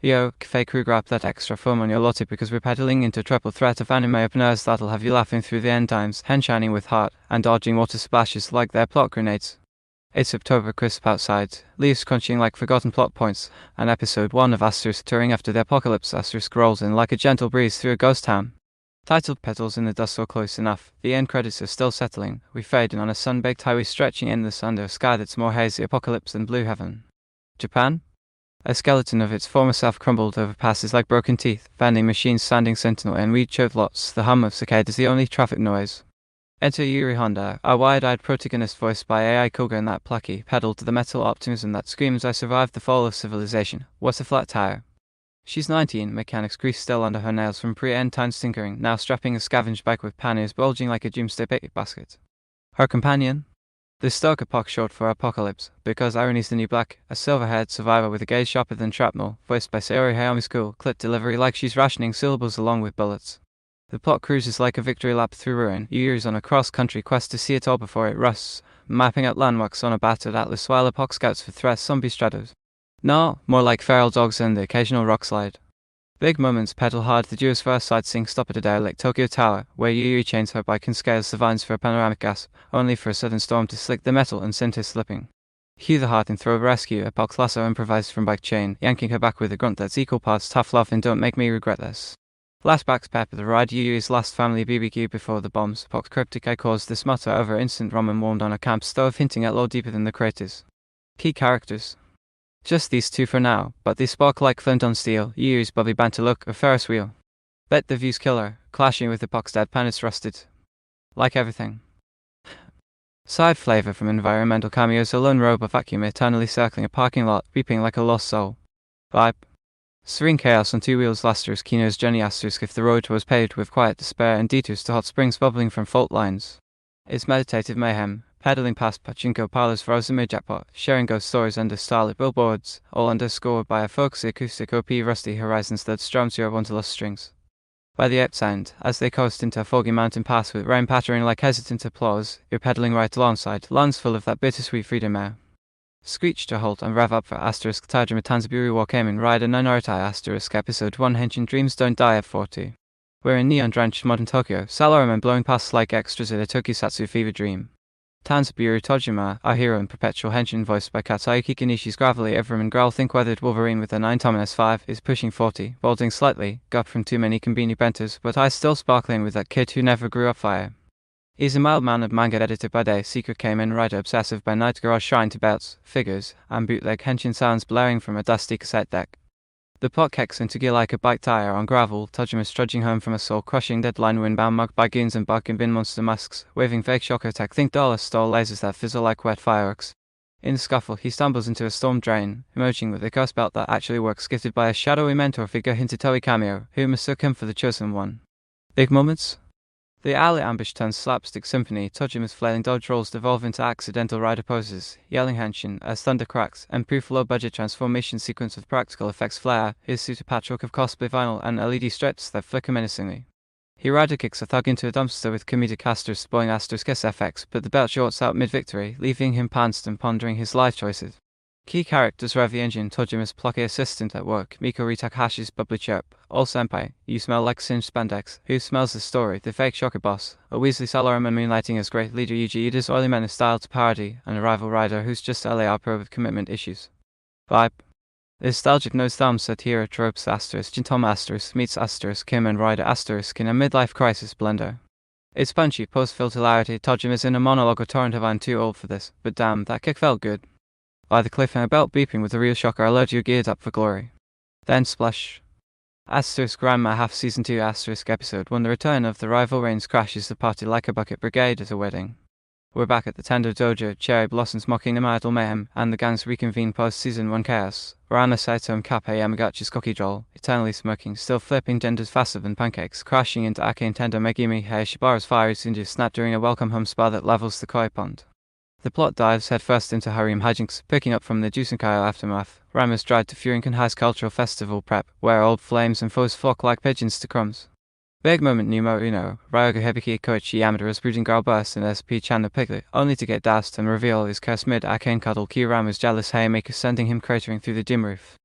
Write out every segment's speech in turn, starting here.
Yo, café crew, grab that extra foam on your latte because we're pedaling into a triple threat of anime openers that'll have you laughing through the end times, henshining with heart, and dodging water splashes like they're plot grenades. It's October crisp outside, leaves crunching like forgotten plot points, and episode 1 of Asterisk touring after the apocalypse Asterisk rolls in like a gentle breeze through a ghost town. Titled Petals in the Dust so close enough, the end credits are still settling, we fade in on a sun-baked highway stretching endless under a sky that's more hazy apocalypse than blue heaven. Japan? A skeleton of its former self crumbled over passes like broken teeth, vending machines standing sentinel and weed-choked lots, the hum of cicadas the only traffic noise. Enter Yuri Honda, a wide-eyed protagonist voiced by AI Koga, and that plucky, pedal to the metal optimism that screams I survived the fall of civilization, what's a flat tire? She's 19, mechanics grease still under her nails from pre-end times tinkering, now strapping a scavenge bike with panniers bulging like a doomsday bait basket. Her companion? The stoic apoc short for apocalypse, because irony's the new black, a silver-haired survivor with a gaze sharper than shrapnel, voiced by Sayori Hayami's cool, clip delivery like she's rationing syllables along with bullets. The plot cruises like a victory lap through ruin, years on a cross-country quest to see it all before it rusts, mapping out landmarks on a battered atlas while apoc scouts for threats zombie stratos. No, more like feral dogs and the occasional rock slide. Big moments pedal hard, the duo's first sightseeing stop at a derelict Tokyo Tower, where Yuri chains her bike and scales the vines for a panoramic gasp, only for a sudden storm to slick the metal and send her slipping. Hugh the Heart and throw rescue, Apoc's lasso improvised from bike chain, yanking her back with a grunt that's equal parts tough love and don't make me regret this. Flashbacks pepper the ride, Yuri's last family BBQ before the bombs, Apoc's cryptic I caused this mutter over instant ramen warmed on a camp stove hinting at low deeper than the craters. Key characters. Just these two for now, but they spark like flint on steel, Yuri's Bobby banter look, a Ferris wheel. Bet the view's killer, clashing with Apoc's deadpan it's rusted. Like everything. Side flavor from environmental cameos, a lone robot vacuum eternally circling a parking lot, beeping like a lost soul. Vibe. Serene chaos on two wheels, Asterisk Kino's journey Asterisk if the road was paved with quiet despair and detours to hot springs bubbling from fault lines. It's meditative mayhem, pedaling past pachinko parlors for Ozumi jackpot, sharing ghost stories under starlit billboards, all underscored by a folksy acoustic OP rusty horizons that strums your wanderlust strings. By the outside, as they coast into a foggy mountain pass with rain pattering like hesitant applause, you're pedaling right alongside, lungs full of that bittersweet freedom air. Screech to halt and rev up for Asterisk Toujima Tanzaburou wa Kamen Rider no Naritai Asterisk episode 1 henshin dreams don't die at 40. We're in neon-drenched modern Tokyo, salarymen blowing past like extras at a tokusatsu fever dream. Tanzaburou Toujima, our hero and perpetual henshin voiced by Katsuyuki Kanishi's gravelly Everman growl think-weathered Wolverine with a 9-tom S5, is pushing 40, balding slightly, gut from too many convenient bentos, but eyes still sparkling with that kid who never grew up fire. He's a mild-mannered manga editor by day, secret Kamen Rider obsessive by night, garage shrine to belts, figures, and bootleg henshin sounds blaring from a dusty cassette deck. The plot kicks into gear like a bike tire on gravel, Tojima's trudging home from a soul-crushing deadline wind-bound mugged by goons and barking bin monster masks, waving fake shocker tech think dollar store lasers that fizzle like wet fireworks. In the scuffle, he stumbles into a storm drain, emerging with a curse belt that actually works, gifted by a shadowy mentor figure Hintatoi cameo, who mistook him for the chosen one. Big moments? The alley ambush turns slapstick symphony, Tojima's flailing dodge rolls devolve into accidental rider poses, yelling henshin as thunder cracks, and proof low-budget transformation sequence with practical effects flare, his suit a patchwork of cosplay vinyl and LED strips that flicker menacingly. He rider kicks a thug into a dumpster with comedic Asterisk spoiling Asterisk SFX, but the belt shorts out mid-victory, leaving him pantsed and pondering his life choices. Key characters rev the engine, Tojima's plucky assistant at work, Mikori Takahashi's bubbly chirp, all senpai, you smell like singed spandex, who smells the story, the fake shocker boss, a Weasley salaryman moonlighting as great leader Yuji Ida's oily menace style to parody, and a rival rider who's just a LAR pro with commitment issues. Vibe. Nostalgic nose thumb satire tropes Asterisk Jintom Asterisk meets Asterisk Kamen Rider Asterisk in a midlife crisis blender. It's punchy, post-filter hilarity, Tojima's in a monologue or torrent of I'm too old for this, but damn, that kick felt good. By the cliffhanger belt beeping with a real shocker alert you geared up for glory. Then splash. Asterisk Ranma half season 2 Asterisk episode 1 the return of the rival Reigns crashes the party like a bucket brigade at a wedding. We're back at the Tendo Dojo, cherry blossoms mocking the marital mayhem, and the gangs reconvene post season 1 chaos. Rana Saito and Kappei Yamagachi's cocky droll, eternally smirking, still flipping genders faster than pancakes, crashing into Ake Tendo Megumi Hayashibara's fiery Sinju snap during a welcome home spa that levels the koi pond. The plot dives headfirst into harem hijinks, picking up from the Jusenkaio aftermath, Ranma's drive to Furinkan cultural festival prep, where old flames and foes flock like pigeons to crumbs. Big moment Numo Uno, Ryoga Hibiki Koichi Yamadura's brooding girl bursts in SP Chan Piglet, only to get doused and reveal his curse mid-arcane cuddle Q Ranma's jealous haymaker sending him cratering through the dim roof.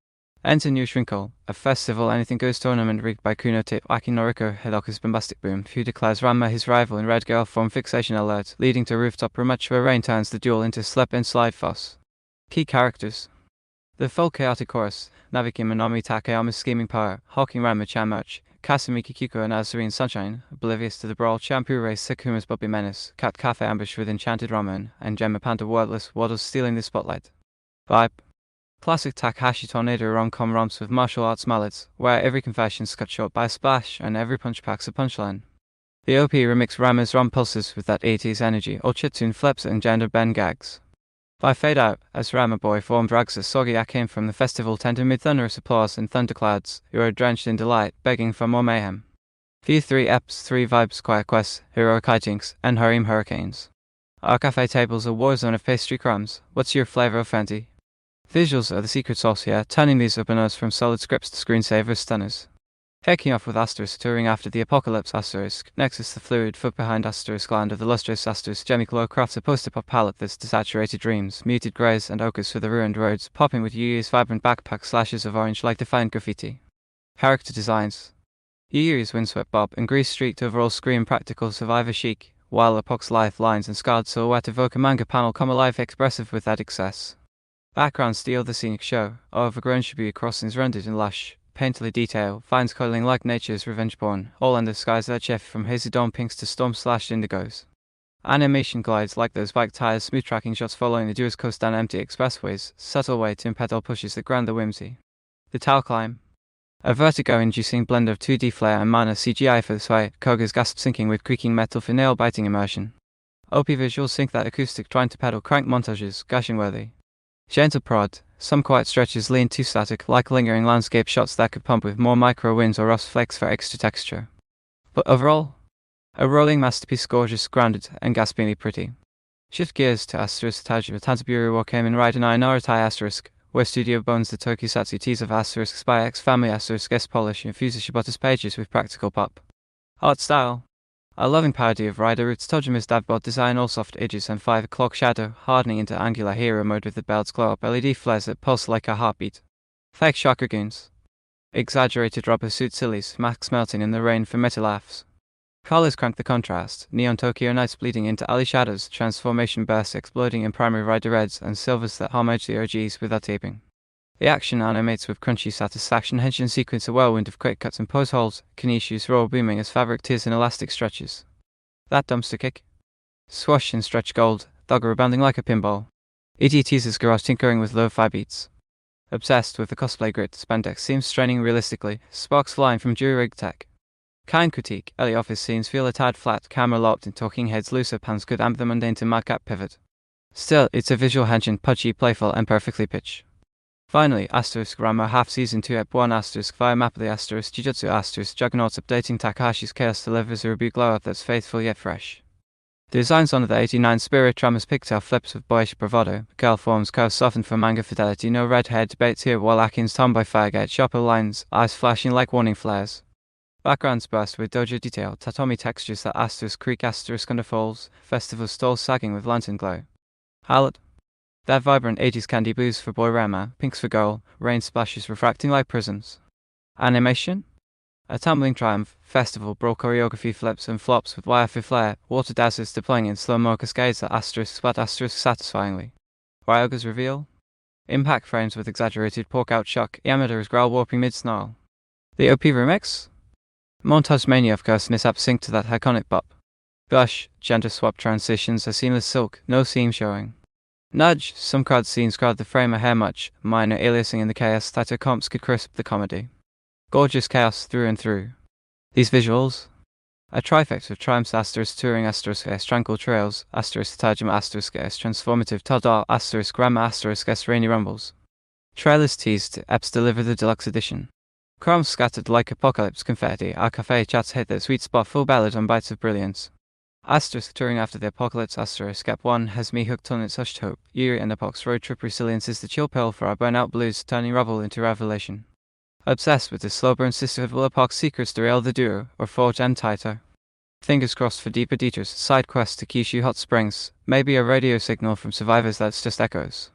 Enter New Shrinkle, a festival anything goes tournament rigged by Kuno Tip Aki Noriko Hidoka's bombastic boom, who declares Ranma his rival in Red Girl form fixation alert, leading to rooftop rematch where Rain turns the duel into slip and slide fuss. Key characters: the full chaotic chorus, Naviki Minami Takayama's scheming power, hawking Ranma Chanmuch, Kasumi Kikuko and Azurine Sunshine, oblivious to the brawl, Champure Sekuma's Bobby Menace, Cat Cafe ambush with enchanted ramen, and Gemma Panda wordless waddles stealing the spotlight. Vibe: classic Takahashi Tornado rom-com romps with martial arts mallets, where every confession's cut short by a splash and every punch packs a punchline. The OP remix Ranma's rom pulses with that 80s energy, or chitsune flips and gender bend gags. By fade out, as Ranma Boy formed rags as soggy came from the festival tent amid thunderous applause and thunderclouds, who are drenched in delight, begging for more mayhem. View 3 eps, 3 vibes, quiet quests, heroic hijinks, and harem hurricanes. Our cafe tables a war zone of pastry crumbs. What's your flavor of Fenty? Visuals are the secret sauce here, turning these openers from solid scripts to screensaver stunners. Taking off with Asterisk touring after the apocalypse Asterisk, Nexus the fluid foot behind Asterisk land of the lustrous Asterisk Gemiclo crafts a post-apoc palette that's desaturated dreams, muted greys and ochres for the ruined roads, popping with Yui's vibrant backpack slashes of orange like defiant graffiti. Character designs: Yui's windswept bob and grease-streaked overall scream practical survivor chic, while Apoc's lithe lines and scarred silhouette evoke a manga panel come alive expressive with that excess. Background steal the scenic show, overgrown Shibuya crossings rendered in lush, painterly detail, vines coiling like nature's revenge porn, all under skies that shift from hazy dawn pinks to storm-slashed indigos. Animation glides like those bike tires, smooth tracking shots following the duo's coast down empty expressways, subtle way to impedal pushes that ground the whimsy. The Tau Climb: a vertigo-inducing blend of 2D flare and minor CGI for the sway, Koga's gasp syncing with creaking metal for nail-biting immersion. OP visuals sync that acoustic trying to pedal crank montages, gushing-worthy. Gentle prod, some quiet stretches lean too static, like lingering landscape shots that could pump with more micro winds or rust flakes for extra texture. But overall, a rolling masterpiece, gorgeous, grounded, and gaspingly pretty. Shift gears to Asterisk Toujima Tanzaburou or Kamen Rider Naritai Asterisk, where Studio Bones the tokusatsu tease of Asterisk Spy X Family Asterisk S polish infuses Shibota's pages with practical pop. Art style: a loving parody of Rider roots Tojima's davbot design, all soft edges and 5 o'clock shadow, hardening into angular hero mode with the belt's glow-up LED flares that pulse like a heartbeat. Fake shocker goons: exaggerated rubber suit sillies, masks melting in the rain for meta laughs. Colors crank the contrast, neon Tokyo nights bleeding into alley shadows, transformation bursts exploding in primary Rider reds and silvers that homage the OGs without taping. The action animates with crunchy satisfaction, henshin sequence a whirlwind of quick cuts and pose holds, Kanishus roar booming as fabric tears and elastic stretches. That dumpster kick: swash and stretch gold, dog rebounding like a pinball. ED teases garage tinkering with lo-fi beats. Obsessed with the cosplay grit, spandex seems straining realistically, sparks flying from jury-rigged tech. Kind critique: early office scenes feel a tad flat, camera locked and talking heads looser pans could amp the mundane to madcap pivot. Still, it's a visual henshin, pudgy, playful and perfectly pitched. Finally, Asterisk Ranma Half Season 2 Ep 1 Asterisk via map of the Asterisk Jujutsu Asterisk Juggernauts updating Takahashi's chaos delivers a rebuke glow-up that's faithful yet fresh. The designs honor the 89 spirit, Ranma's pigtail flips with boyish bravado, girl forms curves softened for manga fidelity, no red-haired debates here, while Akin's tomboy firegate sharper lines, eyes flashing like warning flares. Backgrounds burst with dojo detail, tatami textures that Asterisk creak Asterisk under falls, festival stalls sagging with lantern glow. Highlight: that vibrant 80s candy blues for boy Ranma, pinks for girl, rain splashes refracting like prisms. Animation: a tumbling triumph, festival brawl choreography flips and flops with wire for flair, water dazzles deploying in slow-mo cascades at Asterisk splat Asterisk satisfyingly. Ryoga's reveal: impact frames with exaggerated pork-out shock, Yamada's growl warping mid-snarl. The OP remix: montage mania of curseness up sync to that iconic bop. Gush, gender swap transitions a seamless silk, no seam showing. Nudge, some crowd scenes crowd the frame a hair much, minor aliasing in the chaos, tighter comps could crisp the comedy. Gorgeous chaos through and through. These visuals: a trifecta of triumphs Asterisk touring Asterisk S tranquil trails, Asterisk Toujima Asterisk S transformative Tada Asterisk Ranma Asterisk S rainy rumbles. Trailers teased, Eps deliver the deluxe edition. Crumbs scattered like apocalypse confetti, our cafe chats hit that sweet spot full ballad on bites of brilliance. Asterisk touring after the apocalypse Asterisk Ep 1 has me hooked on its hushed hope. Yuri and Apoc's road trip resilience is the chill pill for our burnout blues, turning rubble into revelation. Obsessed with the slow burn sisterhood will Apoc's secrets derail the duo, or forge them tighter. Fingers crossed for deeper detours, side quests to Kishu Hot Springs, maybe a radio signal from survivors that's just echoes.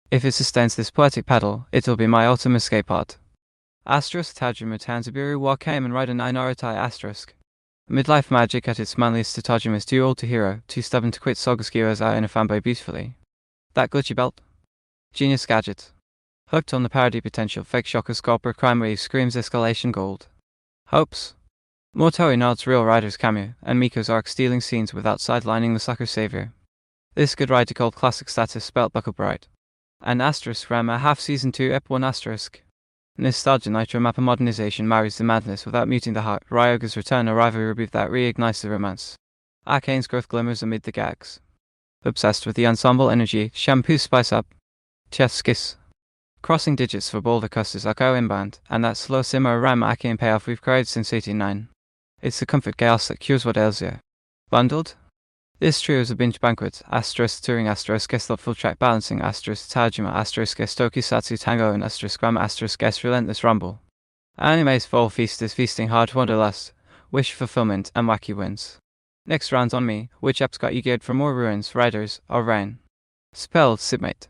If it sustains this poetic pedal, it'll be my ultimate escape art. Asterisk Toujima Tanzaburou wa Kamen Rider Naritai asterisk. Midlife magic at its manliest to Toujima is too old to hero, too stubborn to quit Sogaskiwa's out in a fanboy beautifully. That glitchy belt? Genius gadget. Hooked on the parody potential, fake shockers copper crime wave screams escalation gold. Hopes. Motori nods real Rider's cameo, and Miko's arc stealing scenes without sidelining the sucker savior. This could ride to cult classic status belt buckle bright. And asterisk Ranma half season 2 ep 1 asterisk. Nostalgia Nitro Mappa modernization marries the madness without muting the heart. Ryoga's return, a rivalry rebuke that reignites the romance. Arcane's growth glimmers amid the gags. Obsessed with the ensemble energy, shampoo spice up. Chef's kiss. Crossing digits for Boulder Custers Akko inbound, and that slow simmer Ranma Arcane payoff we've cried since 89. It's the comfort chaos that cures what ails you. Bundled? This trio is a binge banquet, asterisk touring asterisk guest full track balancing asterisk Toujima asterisk guest Tokusatsu Tango and asterisk Ranma asterisk guest relentless rumble. Anime's fall feast is feasting hard wanderlust, wish fulfillment and wacky wins. Next round's on me, which app's got you geared for more ruins, riders, or rain? Spelled Sipmate.